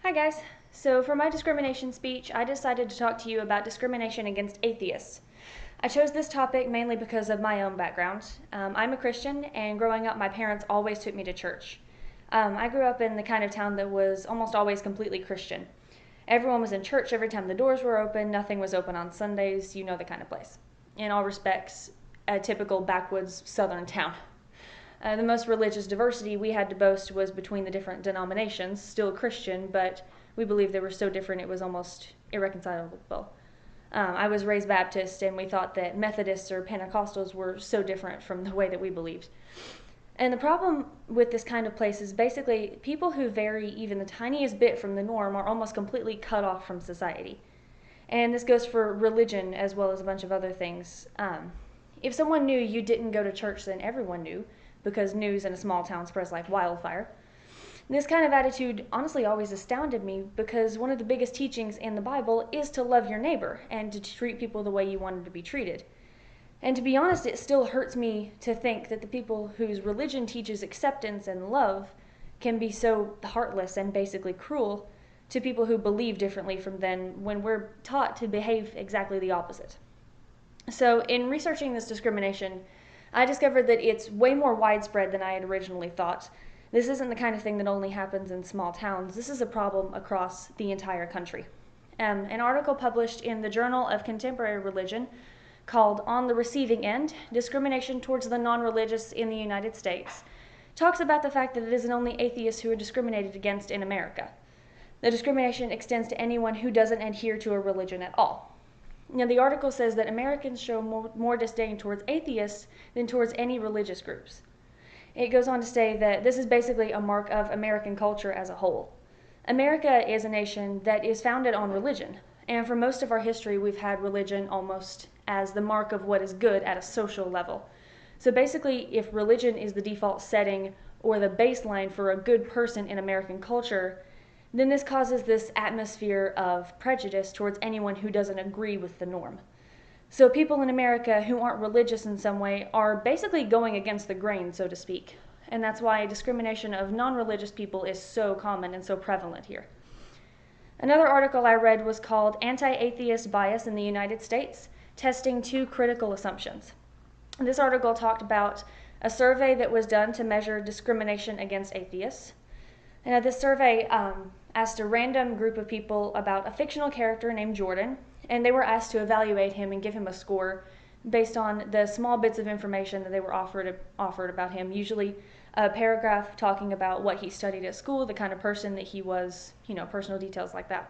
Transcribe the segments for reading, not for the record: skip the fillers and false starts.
Hi guys. So for my discrimination speech, I decided to talk to you about discrimination against atheists. I chose this topic mainly because of my own background. I'm a Christian, and growing up my parents always took me to church. I grew up in the kind of town that was almost always completely Christian. Everyone was in church every time the doors were open, nothing was open on Sundays, you know the kind of place. In all respects, a typical backwoods southern town. The most religious diversity we had to boast was between the different denominations, still Christian, but we believed they were so different it was almost irreconcilable. I was raised Baptist, and we thought that Methodists or Pentecostals were so different from the way that we believed. And the problem with this kind of place is basically people who vary even the tiniest bit from the norm are almost completely cut off from society. And this goes for religion as well as a bunch of other things. If someone knew you didn't go to church, then everyone knew, because news in a small town spreads like wildfire. This kind of attitude honestly always astounded me, because one of the biggest teachings in the Bible is to love your neighbor and to treat people the way you wanted to be treated. And to be honest, it still hurts me to think that the people whose religion teaches acceptance and love can be so heartless and basically cruel to people who believe differently from them when we're taught to behave exactly the opposite. So in researching this discrimination, I discovered that it's way more widespread than I had originally thought. This isn't the kind of thing that only happens in small towns. This is a problem across the entire country. An article published in the Journal of Contemporary Religion called "On the Receiving End: Discrimination Towards the Non-Religious in the United States" talks about the fact that it isn't only atheists who are discriminated against in America. The discrimination extends to anyone who doesn't adhere to a religion at all. Now, the article says that Americans show more disdain towards atheists than towards any religious groups. It goes on to say that this is basically a mark of American culture as a whole. America is a nation that is founded on religion, and for most of our history we've had religion almost as the mark of what is good at a social level. So basically, if religion is the default setting or the baseline for a good person in American culture, then this causes this atmosphere of prejudice towards anyone who doesn't agree with the norm. So people in America who aren't religious in some way are basically going against the grain, so to speak. And that's why discrimination of non-religious people is so common and so prevalent here. Another article I read was called "Anti-Atheist Bias in the United States: Testing Two Critical Assumptions." This article talked about a survey that was done to measure discrimination against atheists. Now, this survey asked a random group of people about a fictional character named Jordan, and they were asked to evaluate him and give him a score based on the small bits of information that they were offered about him, usually a paragraph talking about what he studied at school, the kind of person that he was, personal details like that.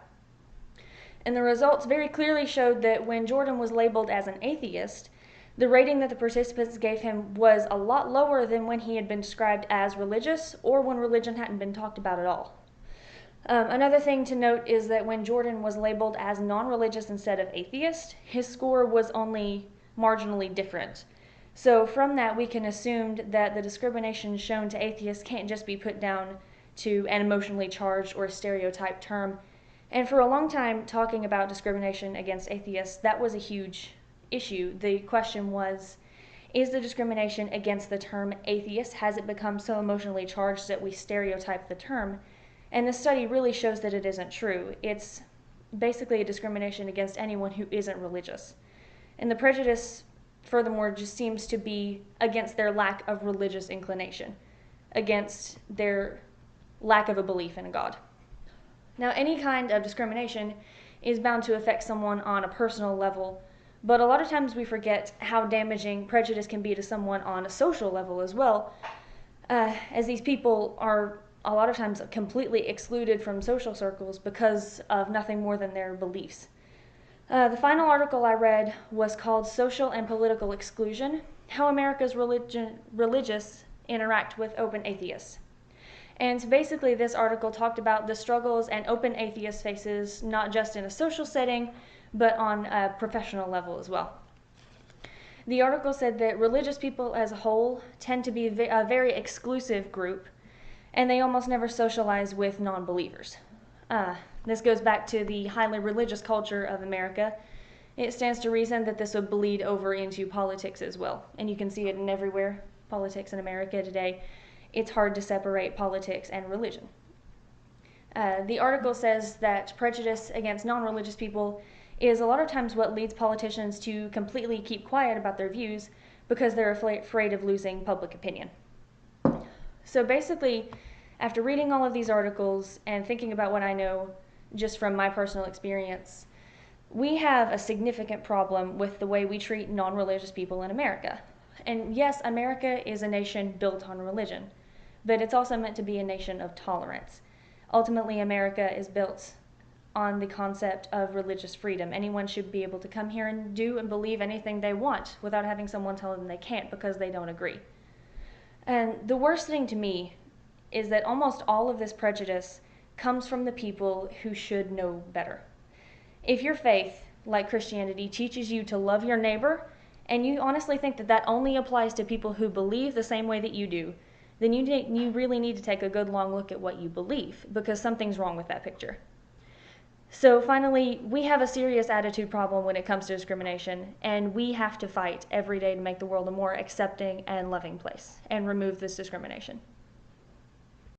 And the results very clearly showed that when Jordan was labeled as an atheist, the rating that the participants gave him was a lot lower than when he had been described as religious or when religion hadn't been talked about at all. Another thing to note is that when Jordan was labeled as non-religious instead of atheist, his score was only marginally different. So from that, we can assume that the discrimination shown to atheists can't just be put down to an emotionally charged or stereotyped term. And for a long time, talking about discrimination against atheists, that was a huge issue. The question was, is the discrimination against the term atheist, has it become so emotionally charged that we stereotype the term? And this study really shows that it isn't true. It's basically a discrimination against anyone who isn't religious. And the prejudice, furthermore, just seems to be against their lack of religious inclination, against their lack of a belief in a God. Now, any kind of discrimination is bound to affect someone on a personal level, but a lot of times we forget how damaging prejudice can be to someone on a social level as well, as these people are a lot of times completely excluded from social circles because of nothing more than their beliefs. The final article I read was called "Social and Political Exclusion: How America's Religious Interact with Open Atheists." And basically this article talked about the struggles an open atheist faces, not just in a social setting, but on a professional level as well. The article said that religious people as a whole tend to be a very exclusive group, and they almost never socialize with non-believers. This goes back to the highly religious culture of America. It stands to reason that this would bleed over into politics as well, and you can see it in everywhere. Politics in America today, it's hard to separate politics and religion. The article says that prejudice against non-religious people is a lot of times what leads politicians to completely keep quiet about their views because they're afraid of losing public opinion. So basically, after reading all of these articles and thinking about what I know just from my personal experience, we have a significant problem with the way we treat non-religious people in America. And yes, America is a nation built on religion, but it's also meant to be a nation of tolerance. Ultimately, America is built on the concept of religious freedom. Anyone should be able to come here and do and believe anything they want without having someone tell them they can't because they don't agree. And the worst thing to me is that almost all of this prejudice comes from the people who should know better. If your faith, like Christianity, teaches you to love your neighbor, and you honestly think that that only applies to people who believe the same way that you do, then you really need to take a good long look at what you believe, because something's wrong with that picture. So finally, we have a serious attitude problem when it comes to discrimination, and we have to fight every day to make the world a more accepting and loving place and remove this discrimination.